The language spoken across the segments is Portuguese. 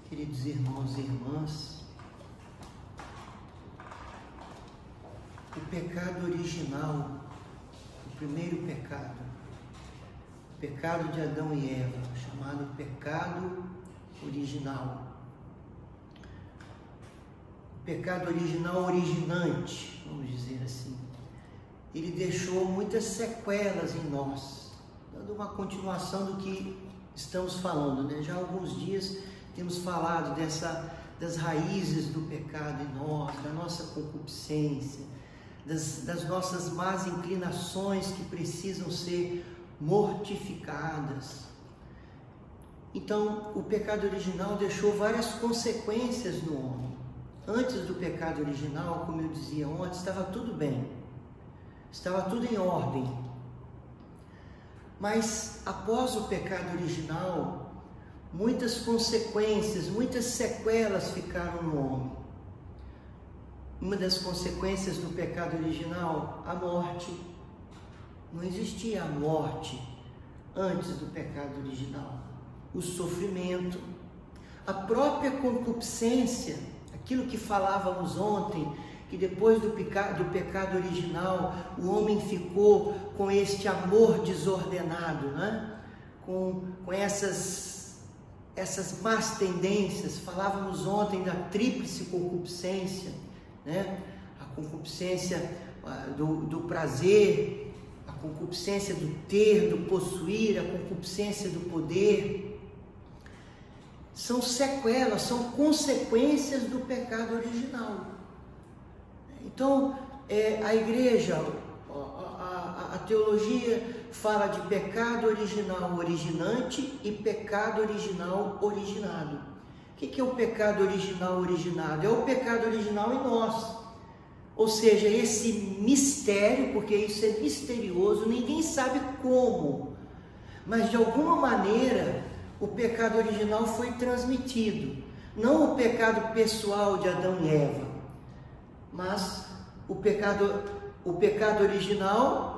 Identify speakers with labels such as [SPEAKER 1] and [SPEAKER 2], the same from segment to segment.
[SPEAKER 1] Queridos irmãos e irmãs, o pecado original, o primeiro pecado, o pecado de Adão e Eva, chamado pecado original. O pecado original originante, vamos dizer assim, ele deixou muitas sequelas em nós, dando uma continuação do que estamos falando, né? Já há alguns dias temos falado das raízes do pecado em nós, da nossa concupiscência, das nossas más inclinações que precisam ser mortificadas. Então, o pecado original deixou várias consequências no homem. Antes do pecado original, como eu dizia ontem, estava tudo bem, estava tudo em ordem. Mas após o pecado original, muitas consequências, muitas sequelas ficaram no homem. Uma das consequências do pecado original, a morte. Não existia a morte antes do pecado original. O sofrimento, a própria concupiscência, aquilo que falávamos ontem, que depois do pecado original, o homem ficou com este amor desordenado, né? com essas más tendências. Falávamos ontem da tríplice concupiscência, né? A concupiscência do prazer, a concupiscência do ter, do possuir, a concupiscência do poder. São sequelas, são consequências do pecado original. Então, a igreja, a teologia fala de pecado original originante e pecado original originado. O que é o pecado original originado? É o pecado original em nós. Ou seja, esse mistério, porque isso é misterioso, ninguém sabe como, mas de alguma maneira o pecado original foi transmitido. Não o pecado pessoal de Adão e Eva, mas o pecado original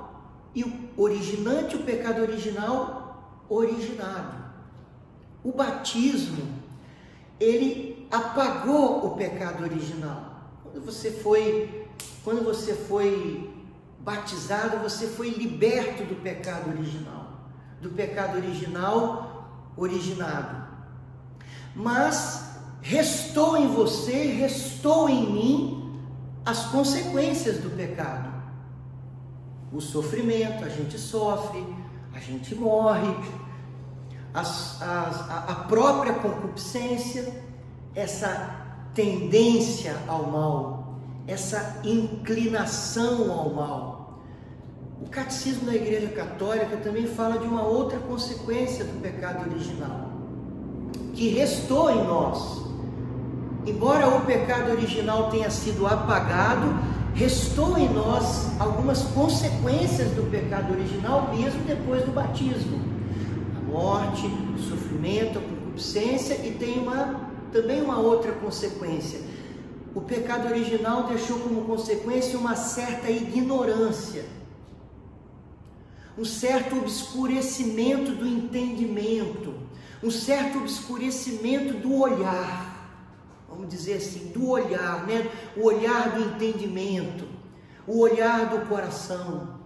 [SPEAKER 1] e o originante, o pecado original originado. O batismo, ele apagou o pecado original. Quando você foi batizado, você foi liberto do pecado original originado. Mas restou em você, restou em mim as consequências do pecado. O sofrimento, a gente sofre, a gente morre, a própria concupiscência, essa tendência ao mal, essa inclinação ao mal. O catecismo da Igreja Católica também fala de uma outra consequência do pecado original, que restou em nós. Embora o pecado original tenha sido apagado, restou em nós algumas consequências do pecado original mesmo depois do batismo. A morte, o sofrimento, a concupiscência, e tem também uma outra consequência. O pecado original deixou como consequência uma certa ignorância, um certo obscurecimento do entendimento, um certo obscurecimento do olhar. Vamos dizer assim, do olhar, né? O olhar do entendimento, o olhar do coração.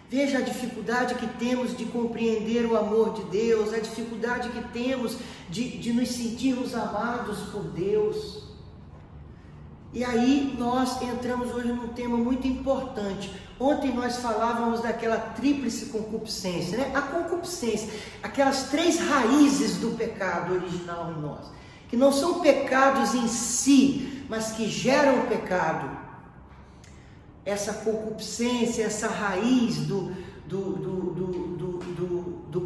[SPEAKER 1] Veja a dificuldade que temos de compreender o amor de Deus, a dificuldade que temos de nos sentirmos amados por Deus. E aí nós entramos hoje num tema muito importante. Ontem nós falávamos daquela tríplice concupiscência, né? A concupiscência, aquelas três raízes do pecado original em nós, que não são pecados em si, mas que geram pecado. Essa concupiscência, essa raiz do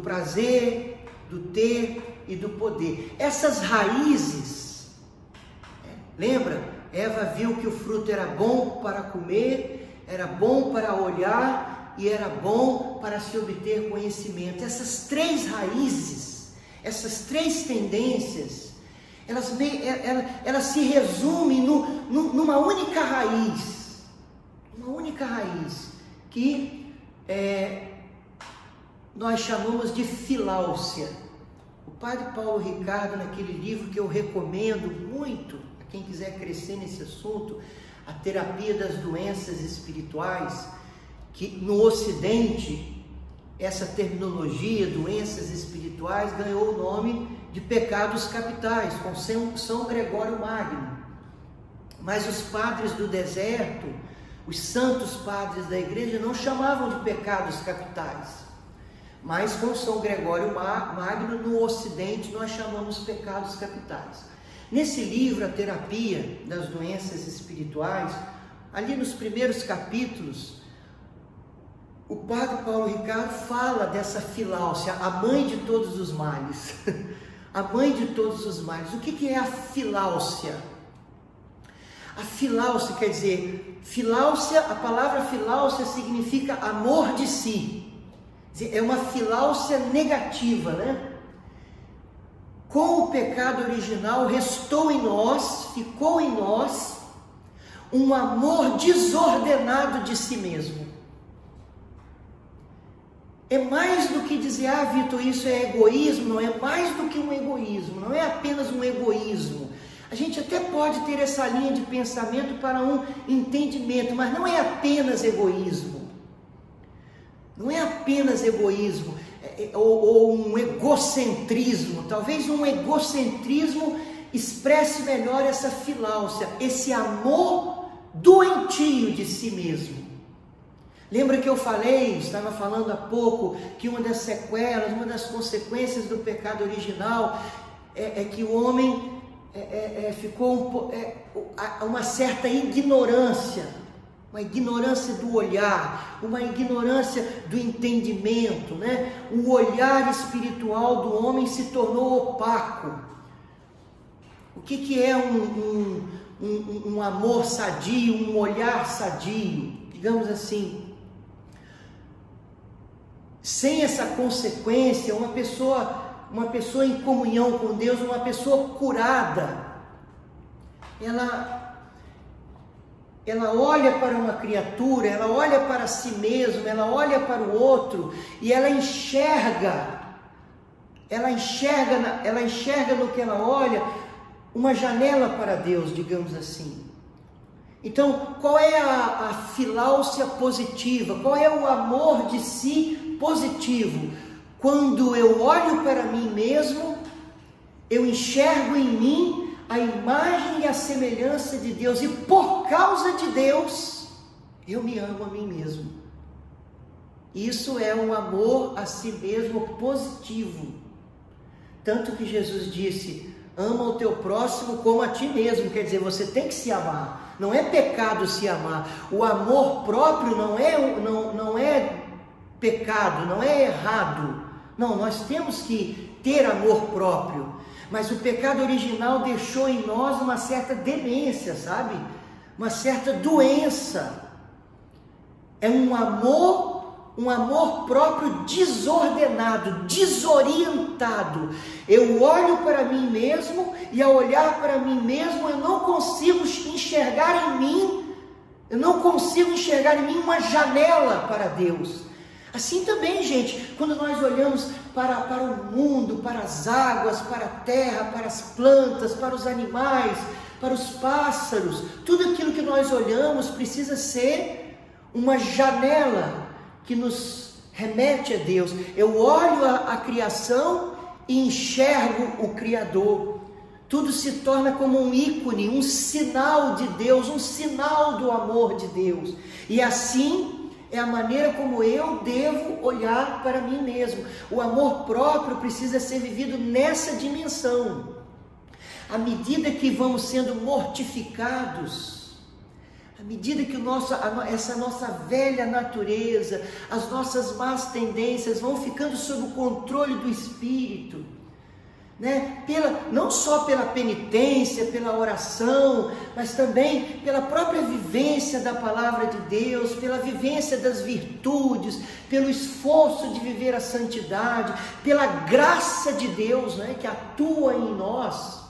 [SPEAKER 1] prazer, do ter e do poder. Essas raízes, lembra? Eva viu que o fruto era bom para comer, era bom para olhar e era bom para se obter conhecimento. Essas três raízes, essas três tendências, elas se resumem numa única raiz, que nós chamamos de filáusia. O padre Paulo Ricardo, naquele livro que eu recomendo muito a quem quiser crescer nesse assunto, A Terapia das Doenças Espirituais, que no Ocidente, essa terminologia, doenças espirituais, ganhou o nome de pecados capitais, com São Gregório Magno. Mas os padres do deserto, os santos padres da igreja, não chamavam de pecados capitais. Mas com São Gregório Magno, no Ocidente, nós chamamos pecados capitais. Nesse livro, A Terapia das Doenças Espirituais, ali nos primeiros capítulos, o padre Paulo Ricardo fala dessa filáusia, a mãe de todos os males. A mãe de todos os males. O que é a filáusia? A filáusia quer dizer, a palavra filáusia significa amor de si. É uma filáusia negativa, né? Com o pecado original restou em nós, ficou em nós, um amor desordenado de si mesmo. É mais do que dizer, Vitor, isso é egoísmo, não é mais do que um egoísmo, não é apenas um egoísmo. A gente até pode ter essa linha de pensamento para um entendimento, mas não é apenas egoísmo. Não é apenas egoísmo, ou um egocentrismo. Talvez um egocentrismo expresse melhor essa filáusia, esse amor doentio de si mesmo. Lembra que eu estava falando há pouco, que uma das sequelas, uma das consequências do pecado original é que o homem ficou uma certa ignorância, uma ignorância do olhar, uma ignorância do entendimento, né? O olhar espiritual do homem se tornou opaco. O que é um amor sadio, um olhar sadio, digamos assim? Sem essa consequência, uma pessoa em comunhão com Deus, uma pessoa curada, ela olha para uma criatura, ela olha para si mesma, ela olha para o outro e ela enxerga no que ela olha uma janela para Deus, digamos assim. Então, qual é a filáusia positiva? Qual é o amor de si positivo? Quando eu olho para mim mesmo, eu enxergo em mim a imagem e a semelhança de Deus, e por causa de Deus, eu me amo a mim mesmo. Isso é um amor a si mesmo positivo. Tanto que Jesus disse, ama o teu próximo como a ti mesmo, quer dizer, você tem que se amar. Não é pecado se amar. O amor próprio não é pecado, não é errado. Não, nós temos que ter amor próprio. Mas o pecado original deixou em nós uma certa demência, sabe? Uma certa doença. É um amor próprio desordenado, desorientado. Eu olho para mim mesmo e ao olhar para mim mesmo eu não consigo enxergar em mim uma janela para Deus. Assim também, gente, quando nós olhamos para o mundo, para as águas, para a terra, para as plantas, para os animais, para os pássaros, tudo aquilo que nós olhamos precisa ser uma janela que nos remete a Deus. Eu olho a criação e enxergo o Criador. Tudo se torna como um ícone, um sinal de Deus, um sinal do amor de Deus. E assim é a maneira como eu devo olhar para mim mesmo. O amor próprio precisa ser vivido nessa dimensão. À medida que vamos sendo mortificados, à medida que essa nossa velha natureza, as nossas más tendências vão ficando sob o controle do Espírito, né? Não só pela penitência, pela oração, mas também pela própria vivência da palavra de Deus, pela vivência das virtudes, pelo esforço de viver a santidade, pela graça de Deus, né, que atua em nós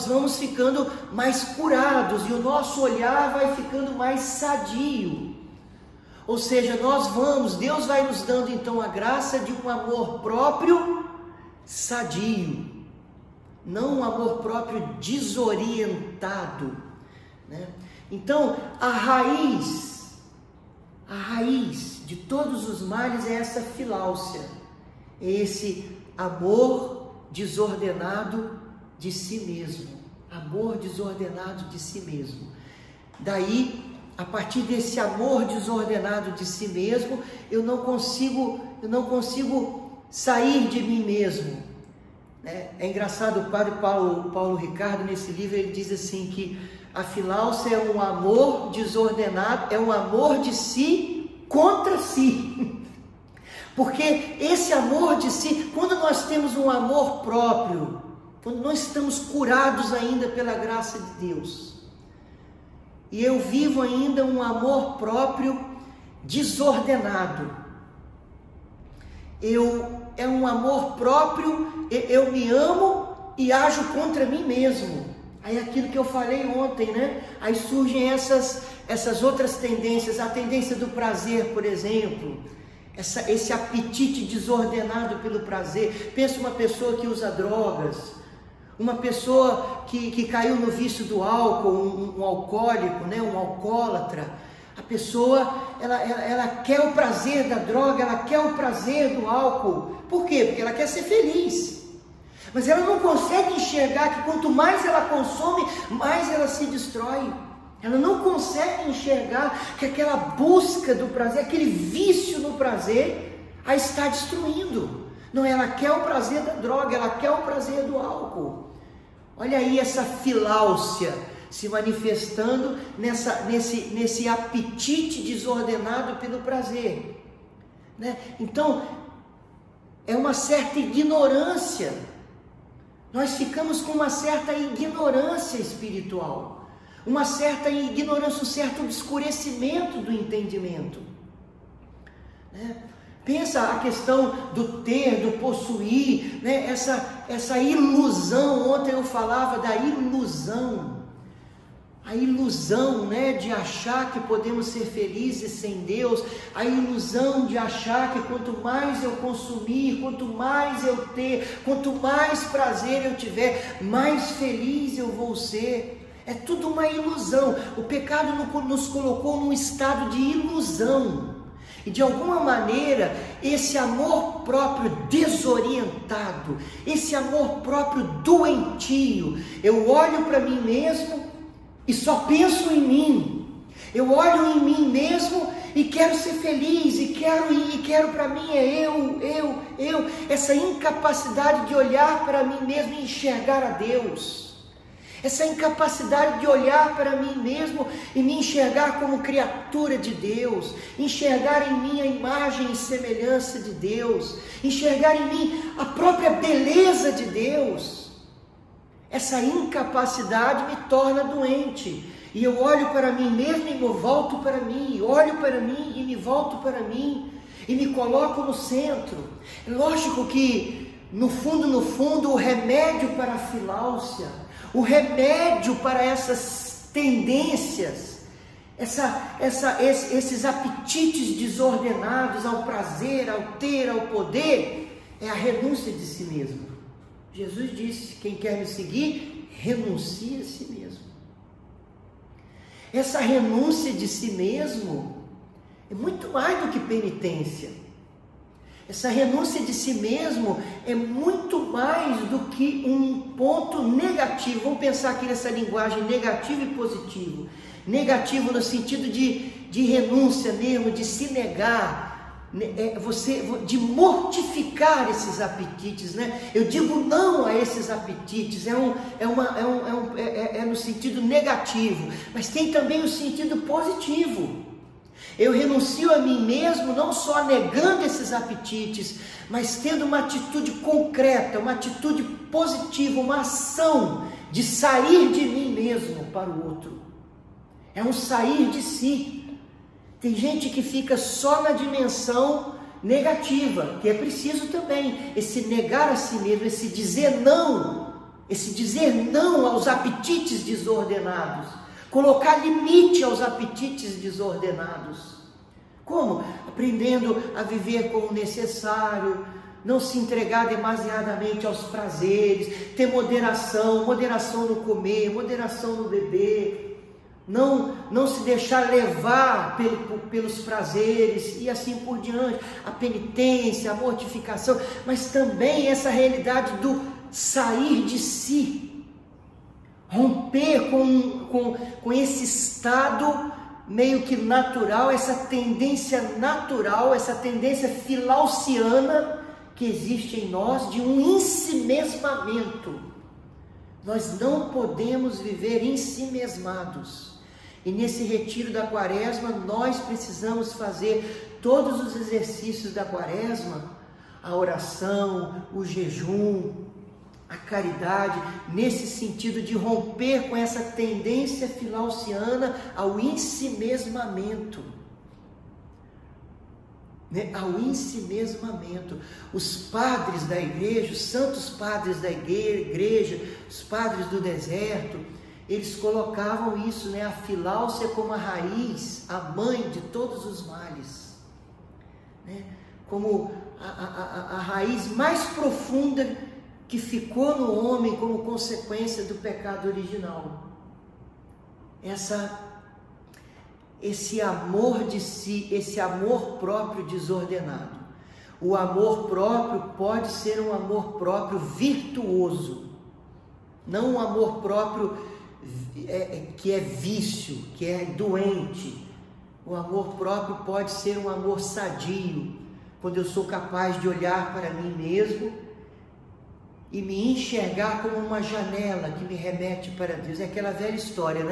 [SPEAKER 1] vamos ficando mais curados e o nosso olhar vai ficando mais sadio. Ou seja, Deus vai nos dando então a graça de um amor próprio sadio, não um amor próprio desorientado, né? Então, a raiz de todos os males é essa filáusia, é esse amor desordenado de si mesmo, amor desordenado de si mesmo. Daí, a partir desse amor desordenado de si mesmo, eu não consigo sair de mim mesmo. É engraçado, o padre Paulo Ricardo, nesse livro, ele diz assim que a filáusia é um amor desordenado, é um amor de si contra si. Porque esse amor de si, quando nós temos um amor próprio, quando nós estamos curados ainda pela graça de Deus, e eu vivo ainda um amor próprio desordenado, é um amor próprio, eu me amo e ajo contra mim mesmo. Aí aquilo que eu falei ontem, né? Aí surgem essas outras tendências, a tendência do prazer, por exemplo, esse apetite desordenado pelo prazer. Pensa uma pessoa que usa drogas, uma pessoa que caiu no vício do álcool, um alcoólico, né? Um alcoólatra. A pessoa, ela quer o prazer da droga, ela quer o prazer do álcool. Por quê? Porque ela quer ser feliz. Mas ela não consegue enxergar que quanto mais ela consome, mais ela se destrói. Ela não consegue enxergar que aquela busca do prazer, aquele vício no prazer, a está destruindo. Não, ela quer o prazer da droga, ela quer o prazer do álcool. Olha aí essa filáusia se manifestando nesse apetite desordenado pelo prazer, né? Então, é uma certa ignorância. Nós ficamos com uma certa ignorância espiritual, uma certa ignorância, um certo obscurecimento do entendimento, né? Pensa a questão do ter, do possuir, né? Essa ilusão. Ontem eu falava da ilusão. A ilusão, né, de achar que podemos ser felizes sem Deus, a ilusão de achar que quanto mais eu consumir, quanto mais eu ter, quanto mais prazer eu tiver, mais feliz eu vou ser. É tudo uma ilusão. O pecado nos colocou num estado de ilusão. E de alguma maneira, esse amor próprio desorientado, esse amor próprio doentio, eu olho para mim mesmo e só penso em mim. Eu olho em mim mesmo e quero ser feliz, e quero para mim eu. Essa incapacidade de olhar para mim mesmo e enxergar a Deus. Essa incapacidade de olhar para mim mesmo e me enxergar como criatura de Deus, enxergar em mim a imagem e semelhança de Deus, enxergar em mim a própria beleza de Deus. Essa incapacidade me torna doente, e eu olho para mim mesmo e me volto para mim, olho para mim e me volto para mim, e me coloco no centro. É lógico que, no fundo, o remédio para a filáusia, o remédio para essas tendências, esses apetites desordenados ao prazer, ao ter, ao poder, é a renúncia de si mesmo. Jesus disse: quem quer me seguir, renuncie a si mesmo. Essa renúncia de si mesmo é muito mais do que penitência. Essa renúncia de si mesmo é muito mais do que um ponto negativo. Vamos pensar aqui nessa linguagem negativo e positivo. Negativo no sentido de renúncia mesmo, de se negar, de mortificar esses apetites, né? Eu digo não a esses apetites, é no sentido negativo, mas tem também o sentido positivo. Eu renuncio a mim mesmo, não só negando esses apetites, mas tendo uma atitude concreta, uma atitude positiva, uma ação de sair de mim mesmo para o outro. É um sair de si. Tem gente que fica só na dimensão negativa, que é preciso também, esse negar a si mesmo, esse dizer não aos apetites desordenados. Colocar limite aos apetites desordenados. Como? Aprendendo a viver com o necessário, não se entregar demasiadamente aos prazeres, ter moderação no comer, moderação no beber, não se deixar levar pelos prazeres e assim por diante, a penitência, a mortificação, mas também essa realidade do sair de si, romper com esse estado meio que natural, essa tendência natural, essa tendência filauciana que existe em nós de um ensimesmamento. Nós não podemos viver ensimesmados. E nesse retiro da Quaresma, nós precisamos fazer todos os exercícios da Quaresma, a oração, o jejum, a caridade, nesse sentido de romper com essa tendência filauciana ao ensimesmamento. Ao ensimesmamento. Os padres da igreja, os santos padres da igreja, os padres do deserto, eles colocavam isso, a filáusia como a raiz, a mãe de todos os males, como a raiz mais profunda que ficou no homem como consequência do pecado original. Esse amor de si, esse amor próprio desordenado. O amor próprio pode ser um amor próprio virtuoso, não um amor próprio que é vício, que é doente. O amor próprio pode ser um amor sadio, quando eu sou capaz de olhar para mim mesmo e me enxergar como uma janela que me remete para Deus. É aquela velha história,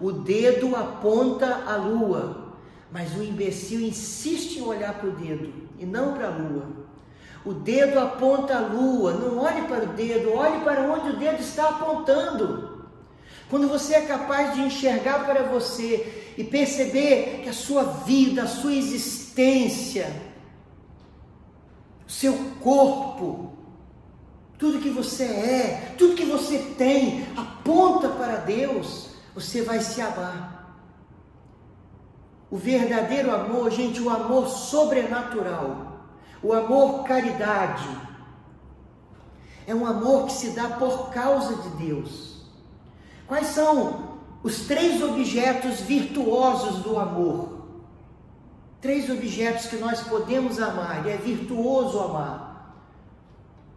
[SPEAKER 1] O dedo aponta a lua, mas o imbecil insiste em olhar para o dedo e não para a lua. O dedo aponta a lua, não olhe para o dedo, olhe para onde o dedo está apontando. Quando você é capaz de enxergar para você e perceber que a sua vida, a sua existência, o seu corpo, tudo que você é, tudo que você tem, aponta para Deus, você vai se amar. O verdadeiro amor, gente, o amor sobrenatural, o amor caridade, é um amor que se dá por causa de Deus. Quais são os 3 objetos virtuosos do amor? 3 objetos que nós podemos amar, e é virtuoso amar: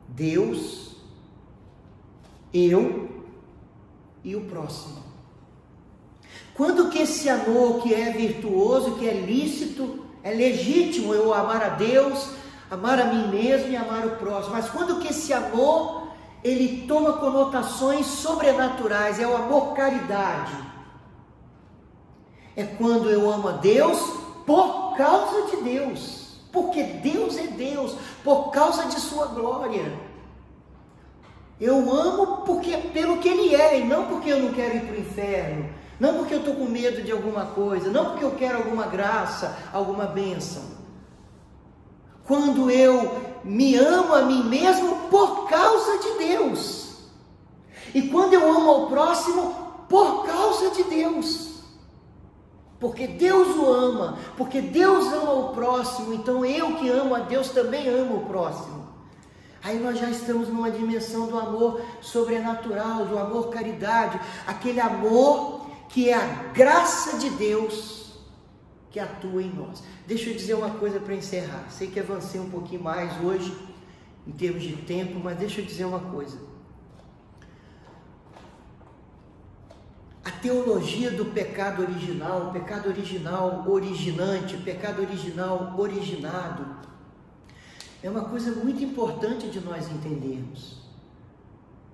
[SPEAKER 1] Deus, eu e o próximo. Quando que esse amor que é virtuoso, que é lícito, é legítimo eu amar a Deus, amar a mim mesmo e amar o próximo, mas quando que esse amor ele toma conotações sobrenaturais, é o amor caridade. É quando eu amo a Deus por causa de Deus, porque Deus é Deus, por causa de sua glória. Eu amo pelo que Ele é, e não porque eu não quero ir para o inferno, não porque eu estou com medo de alguma coisa, não porque eu quero alguma graça, alguma bênção. Quando eu me amo a mim mesmo por causa de Deus, e quando eu amo ao próximo por causa de Deus, porque Deus o ama, porque Deus ama o próximo, então eu que amo a Deus também amo o próximo. Aí nós já estamos numa dimensão do amor sobrenatural, do amor caridade, aquele amor que é a graça de Deus que atua em nós. Deixa eu dizer uma coisa para encerrar. Sei que avancei um pouquinho mais hoje, em termos de tempo, mas deixa eu dizer uma coisa. A teologia do pecado original, o pecado original originante, o pecado original originado, é uma coisa muito importante de nós entendermos.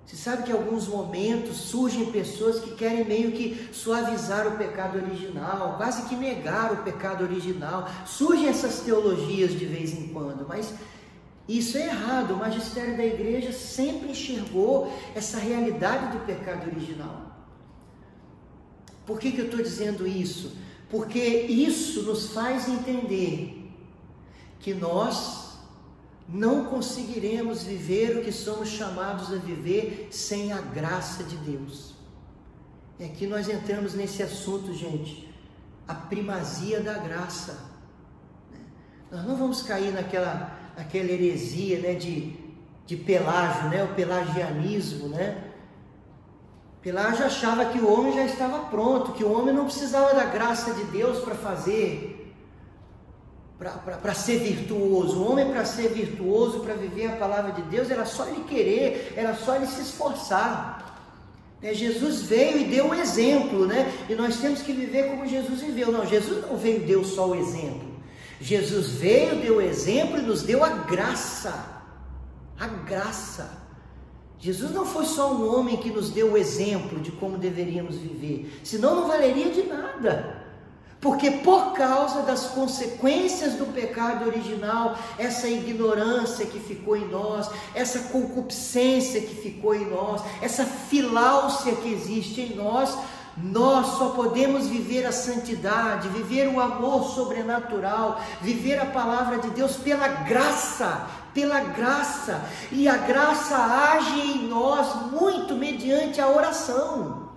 [SPEAKER 1] Você sabe que em alguns momentos surgem pessoas que querem meio que suavizar o pecado original, quase que negar o pecado original. Surgem essas teologias de vez em quando, mas isso é errado. O magistério da igreja sempre enxergou essa realidade do pecado original. Por que eu estou dizendo isso? Porque isso nos faz entender que nós não conseguiremos viver o que somos chamados a viver sem a graça de Deus. E aqui nós entramos nesse assunto, gente, a primazia da graça. Nós não vamos cair aquela heresia, né, de Pelágio, né, o pelagianismo, né? Pelágio achava que o homem já estava pronto, que o homem não precisava da graça de Deus para fazer, para ser virtuoso. O homem, para ser virtuoso, para viver a palavra de Deus, era só ele querer, era só ele se esforçar. Jesus veio e deu um exemplo, né? E nós temos que viver como Jesus viveu. Não, Jesus não veio e deu só o exemplo. Jesus veio, deu o exemplo e nos deu a graça. A graça. Jesus não foi só um homem que nos deu o exemplo de como deveríamos viver, senão não valeria de nada. Porque por causa das consequências do pecado original, essa ignorância que ficou em nós, essa concupiscência que ficou em nós, essa filáusia que existe em nós, nós só podemos viver a santidade, viver o amor sobrenatural, viver a palavra de Deus pela graça, e a graça age em nós muito mediante a oração.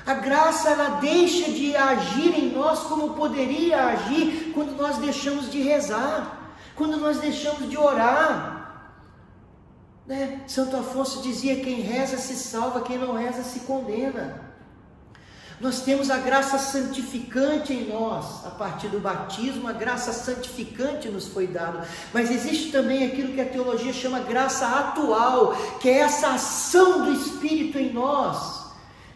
[SPEAKER 1] A graça, ela deixa de agir em nós como poderia agir quando nós deixamos de rezar, quando nós deixamos de orar, né? Santo Afonso dizia: quem reza se salva, quem não reza se condena. Nós temos a graça santificante em nós, a partir do batismo, a graça santificante nos foi dada, mas existe também aquilo que a teologia chama graça atual, que é essa ação do Espírito em nós,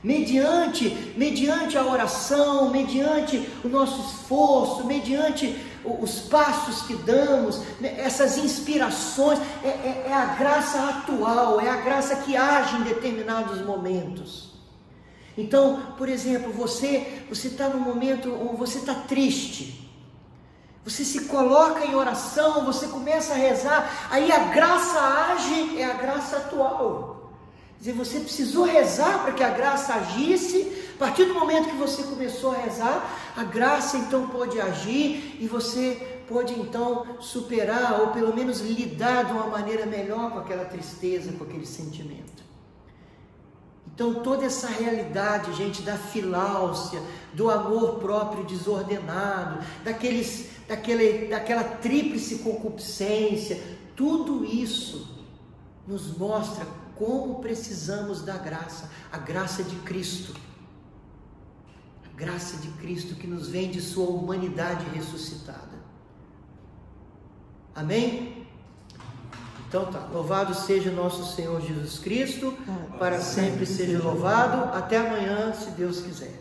[SPEAKER 1] mediante a oração, mediante o nosso esforço, mediante os passos que damos, essas inspirações, é a graça atual, é a graça que age em determinados momentos. Então, por exemplo, você está num momento onde você está triste, você se coloca em oração, você começa a rezar, aí a graça age, é a graça atual. Quer dizer, você precisou rezar para que a graça agisse. A partir do momento que você começou a rezar, a graça então pôde agir e você pôde então superar, ou pelo menos lidar de uma maneira melhor com aquela tristeza, com aquele sentimento. Então toda essa realidade, gente, da filáusia, do amor próprio desordenado, daquela tríplice concupiscência, tudo isso nos mostra como precisamos da graça, a graça de Cristo. A graça de Cristo que nos vem de sua humanidade ressuscitada. Amém? Então tá, louvado seja nosso Senhor Jesus Cristo, para sempre seja louvado. Até amanhã, se Deus quiser.